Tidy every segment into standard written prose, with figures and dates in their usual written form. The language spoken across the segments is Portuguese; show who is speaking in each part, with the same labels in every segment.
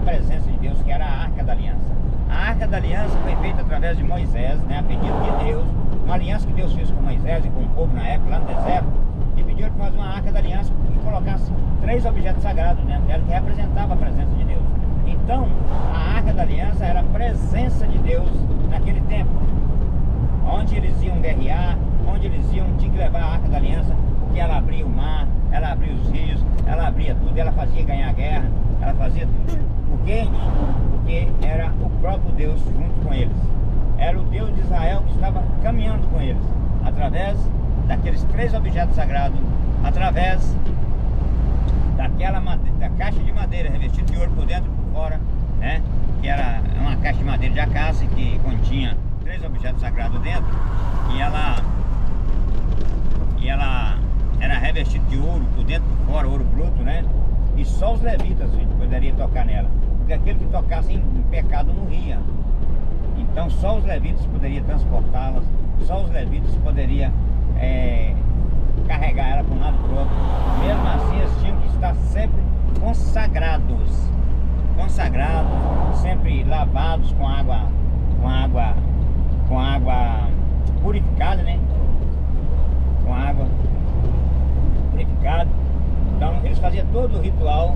Speaker 1: presença de Deus, que era a Arca da Aliança. A Arca da Aliança foi feita através de Moisés, né, a pedido de Deus, uma aliança que Deus fez com Moisés e com o povo na época, lá no deserto, e pediu para fazer uma Arca da Aliança e colocasse 3 objetos sagrados dentro dela, que representava a presença de Deus. Então, a Arca da Aliança era a presença de Deus naquele tempo, onde eles iam guerrear, onde eles tinha que levar a Arca da Aliança, porque ela abria o mar, ela abria os rios, ela abria tudo, ela fazia ganhar a guerra, ela fazia tudo. Por quê? Porque era o próprio Deus junto com eles. Era o Deus de Israel que estava caminhando com eles, através daqueles 3 objetos sagrados, através da caixa de madeira revestida de ouro por dentro e por fora, né? Que era uma caixa de madeira de acácia que continha 3 objetos sagrados dentro, e ela era revestida de ouro por dentro e por fora, ouro bruto, né? E só os levitas, gente, poderiam tocar nela, porque aquele que tocasse em pecado morria. Então só os levitas poderiam transportá-las, só os levitas poderiam carregar ela para um lado e para o outro. Mesmo assim, eles tinham que estar sempre consagrados, sempre lavados com água purificada, né? Com água purificada. Então eles faziam todo o ritual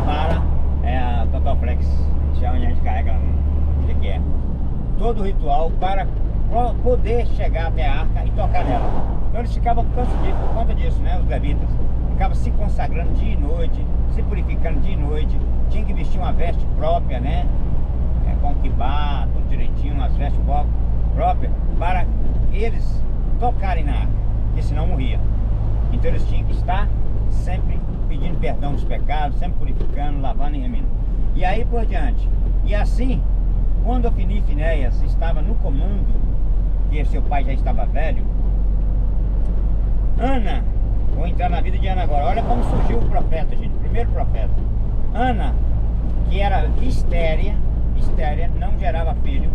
Speaker 1: para a Totoflex, que é onde a gente carrega, o que é? Todo o ritual para poder chegar até a arca e tocar nela. Então eles ficavam por conta disso, né? Os levitas ficavam se consagrando dia e noite, se purificando dia e noite, tinha que vestir uma veste própria, né? Com quibá, tudo direitinho, umas vestes próprias, para eles tocarem na arca, porque senão morria. Então eles tinham que estar sempre pedindo perdão dos pecados, sempre purificando, lavando e remindo. E aí por diante. E assim, quando Ofni e Finéias estava no comando, que seu pai já estava velho, Ana, vou entrar na vida de Ana agora. Olha como surgiu o profeta, gente, o primeiro profeta. Ana, que era estéril, não gerava filho.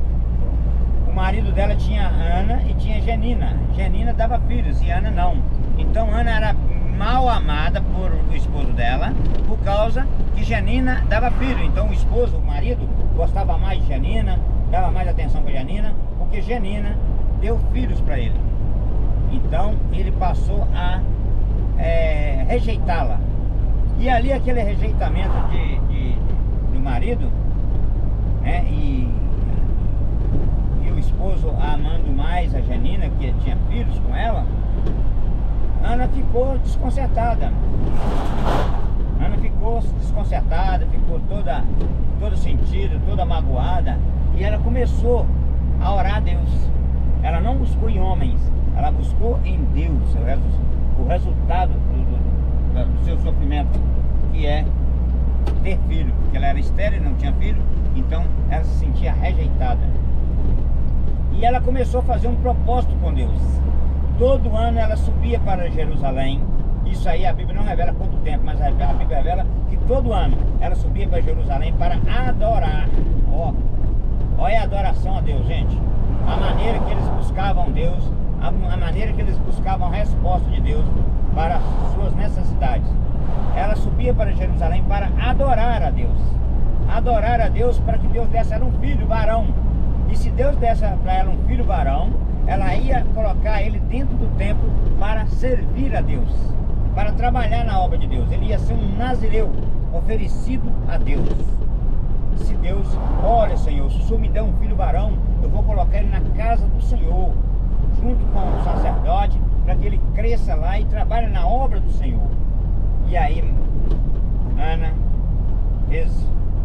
Speaker 1: O marido dela tinha Ana e tinha Genina. Genina dava filhos e Ana não. Então Ana era mal amada por o esposo dela, por causa que Genina dava filho. Então o esposo, o marido, gostava mais de Genina, dava mais atenção para Genina, porque Genina deu filhos para ele. Então ele passou a rejeitá-la. E ali aquele rejeitamento do marido, né, e o esposo amando mais a Genina, que tinha filhos com ela, Ana ficou desconcertada. Ficou toda sentida, toda magoada. E ela começou a orar a Deus. Ela não buscou em homens, ela buscou em Deus o resultado do seu sofrimento, que é ter filho. Porque ela era estéril, não tinha filho, então ela se sentia rejeitada. E ela começou a fazer um propósito com Deus. Todo ano ela subia para Jerusalém. Isso aí a Bíblia não revela quanto tempo, mas a Bíblia revela que todo ano ela subia para Jerusalém para adorar. Olha a adoração a Deus, gente. A maneira que eles buscavam Deus, a maneira que eles buscavam a resposta de Deus para as suas necessidades. Ela subia para Jerusalém para adorar a Deus. Adorar a Deus para que Deus desse a ela um filho varão. E se Deus desse para ela um filho varão, ela ia colocar ele dentro do templo para servir a Deus, para trabalhar na obra de Deus. Ele ia ser um nazireu oferecido a Deus. Se Deus, olha Senhor, se o Senhor me der um filho varão, eu vou colocar ele na casa do Senhor, junto com o sacerdote, para que ele cresça lá e trabalhe na obra do Senhor. E aí Ana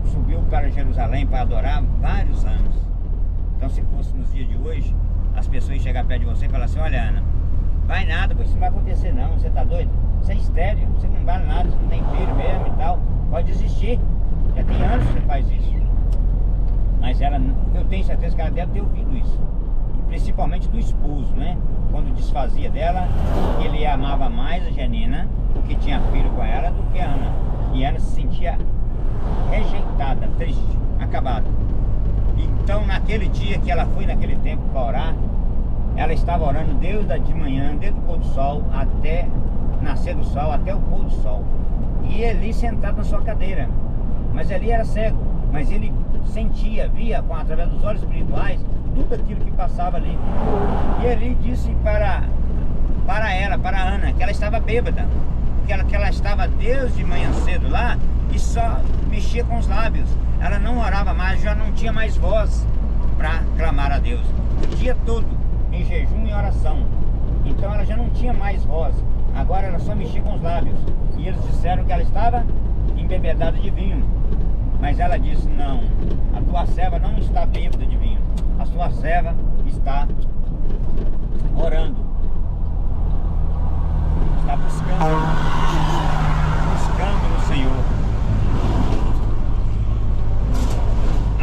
Speaker 1: subiu para Jerusalém para adorar vários anos. Então se fosse nos dias de hoje, as pessoas chegar perto de você e falar assim: olha Ana, vai nada, pois isso não vai acontecer não, você tá doido? Você é estéril, você não vale nada, você não tem filho mesmo e tal, pode desistir, já tem anos que você faz isso. Mas ela, eu tenho certeza que ela deve ter ouvido isso, e principalmente do esposo, né? Quando desfazia dela, ele amava mais a Genina, que tinha filho com ela, do que a Ana. E ela se sentia rejeitada, triste, acabada. Então naquele dia que ela foi naquele tempo para orar, ela estava orando desde de manhã, desde o pôr do sol até nascer do sol, até o pôr do sol. e Eli sentado na sua cadeira. Mas Eli era cego, mas ele sentia, via através dos olhos espirituais tudo aquilo que passava ali. E Eli disse para Ana, que ela estava bêbada, porque que ela estava desde manhã cedo lá e só mexia com os lábios. Ela não orava mais, já não tinha mais voz para clamar a Deus. O dia todo em jejum e oração. Então ela já não tinha mais voz. Agora ela só mexia com os lábios. E eles disseram que ela estava embebedada de vinho. Mas ela disse: não, a tua serva não está bêbada de vinho. A sua serva está orando. Está buscando no Senhor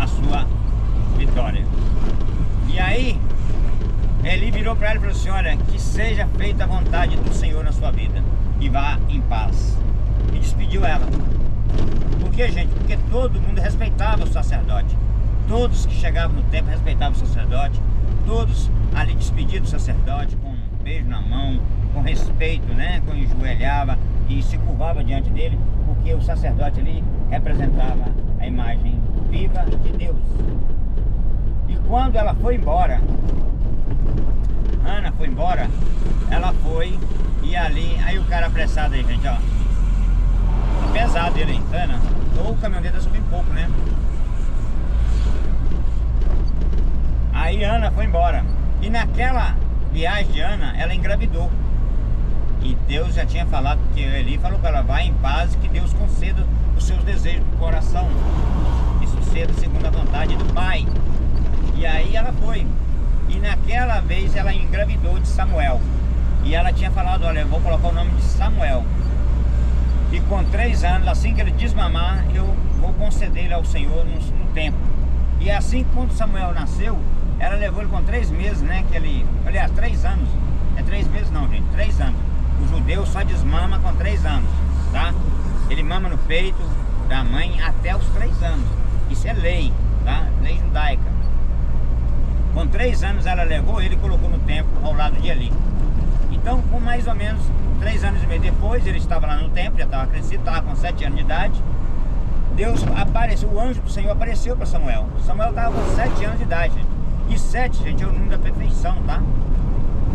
Speaker 1: a sua vitória. E aí Eli virou para ela e falou assim: olha, que seja feita a vontade do Senhor na sua vida e vá em paz. E despediu ela. Por quê, gente? Porque todo mundo respeitava o sacerdote. Todos que chegavam no templo respeitavam o sacerdote. Todos ali despediam do sacerdote com um beijo na mão, com respeito, né? Com enjoelhava e se curvava diante dele, porque o sacerdote ali representava a imagem viva de Deus. E quando ela foi embora, Ana foi embora, ela foi e ali, aí o cara apressado aí, gente, ó. Tá pesado ele, hein, Ana? Ou o caminhão dele tá subindo um pouco, né? Aí Ana foi embora. E naquela viagem de Ana, ela engravidou. E Deus já tinha falado, porque Eli falou para ela: vai em paz, que Deus conceda os seus desejos do coração e suceda segundo a vontade do Pai. E aí ela foi. E naquela vez ela engravidou de Samuel. E ela tinha falado: olha, eu vou colocar o nome de Samuel. E com 3 anos, assim que ele desmamar, eu vou conceder ele ao Senhor no templo. E assim, quando Samuel nasceu, ela levou ele com 3 meses, né? Que ele, aliás, 3 anos. É 3 meses não, gente, 3 anos. O judeu só desmama com 3 anos, tá? Ele mama no peito da mãe até os 3 anos. Isso é lei, tá? Lei judaica. Com 3 anos ela levou ele e colocou no templo ao lado de Eli. Então, com mais ou menos 3 anos e meio depois, ele estava lá no templo, já estava crescido, estava com 7 anos de idade. Deus apareceu, o anjo do Senhor apareceu para Samuel. Samuel estava com 7 anos de idade, gente. E 7, gente, é o número da perfeição, tá?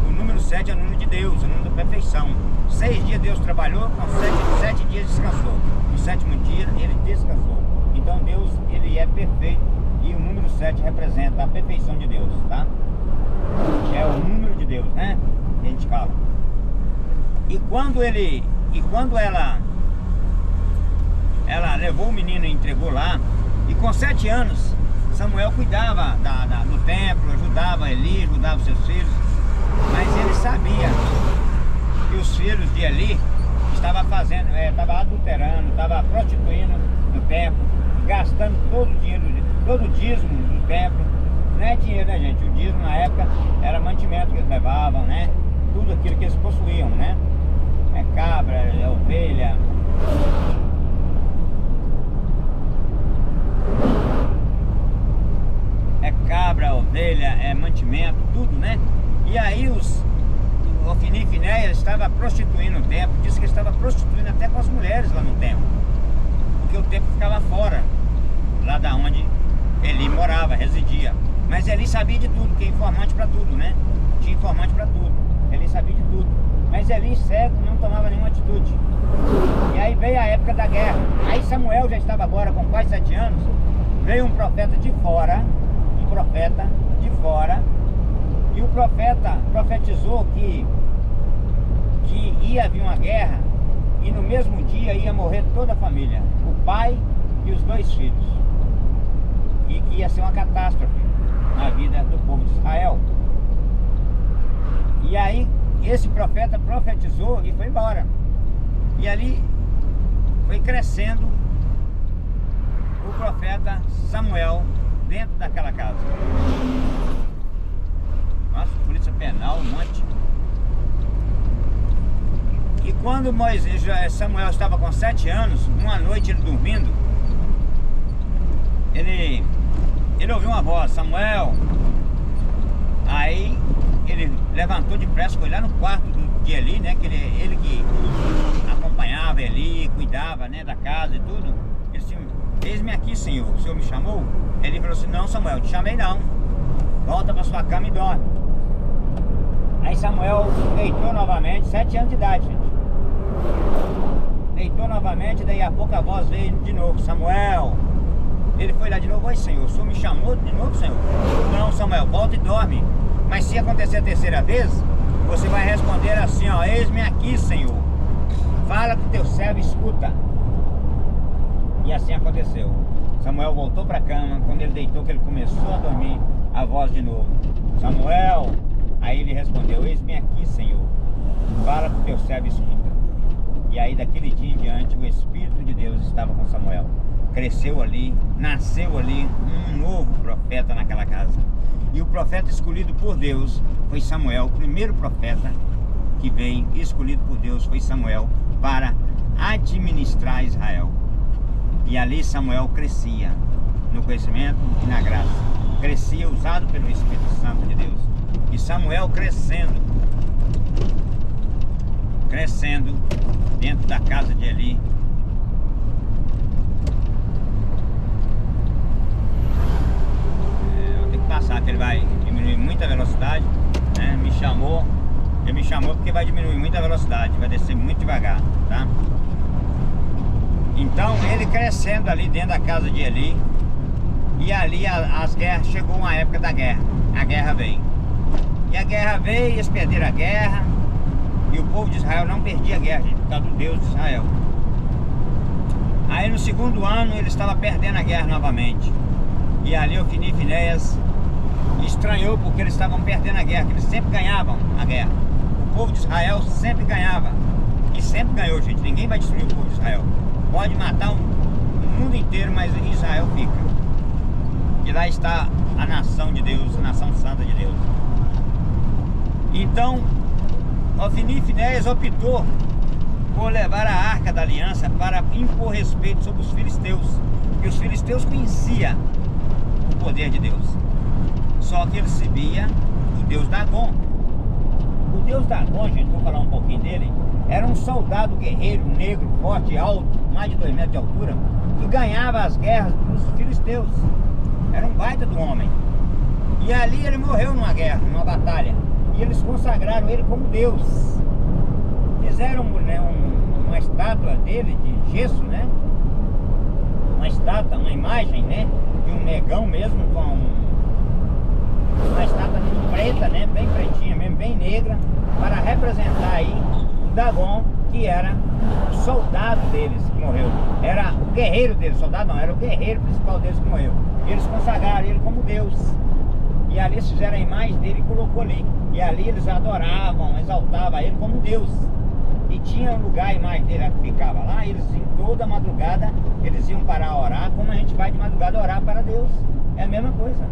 Speaker 1: O número 7 é o número de Deus, é o número da perfeição. 6 dias Deus trabalhou, com 7 dias descansou. No 7º dia ele descansou. Então Deus, ele é perfeito. E o número 7 representa a perfeição de Deus, tá? É o número de Deus, né? Que a gente fala. E quando ela levou o menino e entregou lá, e com 7 anos Samuel cuidava do templo, ajudava Eli, ajudava os seus filhos. Mas ele sabia que os filhos de Eli estavam adulterando, estavam prostituindo no templo, gastando todo o dinheiro, todo o dízimo do templo. Não é dinheiro, né, gente? O dízimo na época era mantimento que eles levavam, né? Tudo aquilo que eles possuíam, né? É cabra, é ovelha. É cabra, ovelha, é mantimento, tudo, né? E aí o Ofni e Finéias estava prostituindo o templo. Disse que estava prostituindo até com as mulheres lá no templo, porque o templo ficava fora, lá da onde Eli morava, residia. Mas Eli sabia de tudo, que é informante para tudo, né? Tinha informante para tudo. Eli sabia de tudo. Mas Eli, cego, não tomava nenhuma atitude. E aí veio a época da guerra. Aí Samuel já estava agora com quase 7 anos. Veio um profeta de fora. E o profeta profetizou que ia vir uma guerra. E no mesmo dia ia morrer toda a família. O pai e os 2 filhos. E que ia ser uma catástrofe na vida do povo de Israel. E aí esse profeta profetizou e foi embora. E ali foi crescendo o profeta Samuel dentro daquela casa. Nossa, polícia penal, um monte. E quando Samuel estava com 7 anos, uma noite ele dormindo, ele ouviu uma voz: Samuel. Aí ele levantou depressa, foi lá no quarto de Eli, né? Que ele que acompanhava acompanhava Eli, cuidava, né, da casa e tudo. Ele disse: eis-me aqui, Senhor, o Senhor me chamou? Ele falou assim: não, Samuel, te chamei não, volta para sua cama e dorme. Aí Samuel deitou novamente, 7 anos de idade, gente. Deitou novamente, daí a pouco a voz veio de novo: Samuel. Ele foi lá de novo: oi, Senhor, o Senhor me chamou de novo, Senhor? Não, Samuel, volta e dorme. Mas se acontecer a terceira vez, você vai responder assim, ó: eis-me aqui, Senhor, fala com teu servo, escuta. E assim aconteceu. Samuel voltou para a cama. Quando ele deitou, que ele começou a dormir, a voz de novo: Samuel. Aí ele respondeu: eis-me aqui, Senhor, fala com teu servo, escuta. E aí daquele dia em diante o Espírito de Deus estava com Samuel. Cresceu ali, nasceu ali um novo profeta naquela casa. E o profeta escolhido por Deus foi Samuel. O primeiro profeta que veio escolhido por Deus foi Samuel para administrar Israel. E ali Samuel crescia no conhecimento e na graça. Crescia usado pelo Espírito Santo de Deus. E Samuel crescendo dentro da casa de Eli. Eu tenho que passar, que ele vai diminuir muita velocidade, né? Ele me chamou porque vai diminuir muita velocidade, vai descer muito devagar, tá? Então ele crescendo ali dentro da casa de Eli. E ali as guerras, chegou uma época da guerra. A guerra veio. E a guerra veio, eles perderam a guerra. E o povo de Israel não perdia a guerra, gente, por causa do Deus de Israel. Aí no segundo ano ele estava perdendo a guerra novamente. E ali o Ofni e Finéias estranhou porque eles estavam perdendo a guerra, que eles sempre ganhavam a guerra. O povo de Israel sempre ganhava. E sempre ganhou, gente. Ninguém vai destruir o povo de Israel. Pode matar o mundo inteiro, mas Israel fica. E lá está a nação de Deus, a nação santa de Deus. Então Ofni e Finéias optou por levar a arca da aliança para impor respeito sobre os filisteus. E os filisteus conheciam o poder de Deus. Só que eles serviam o Deus Dagon. O Deus Dagon, gente, vou falar um pouquinho dele. Era um soldado guerreiro, negro, forte, alto, mais de 2 metros de altura, que ganhava as guerras dos filisteus. Era um baita do homem. E ali ele morreu numa guerra, numa batalha. E eles consagraram ele como Deus. Fizeram, né, uma estátua dele de gesso, né? Uma estátua, uma imagem, né? De um negão mesmo, com uma estátua preta, né? Bem pretinha mesmo, bem negra, para representar aí o Dagon, que era o soldado deles que morreu. Era o guerreiro deles, soldado não, era o guerreiro principal deles que morreu. E eles consagraram ele como Deus. E ali eles fizeram a imagem dele e colocou ali. E ali eles adoravam, exaltavam ele como Deus. E tinha um lugar, a imagem dele que ficava lá. Eles, em toda madrugada, eles iam parar a orar, como a gente vai de madrugada orar para Deus. É a mesma coisa.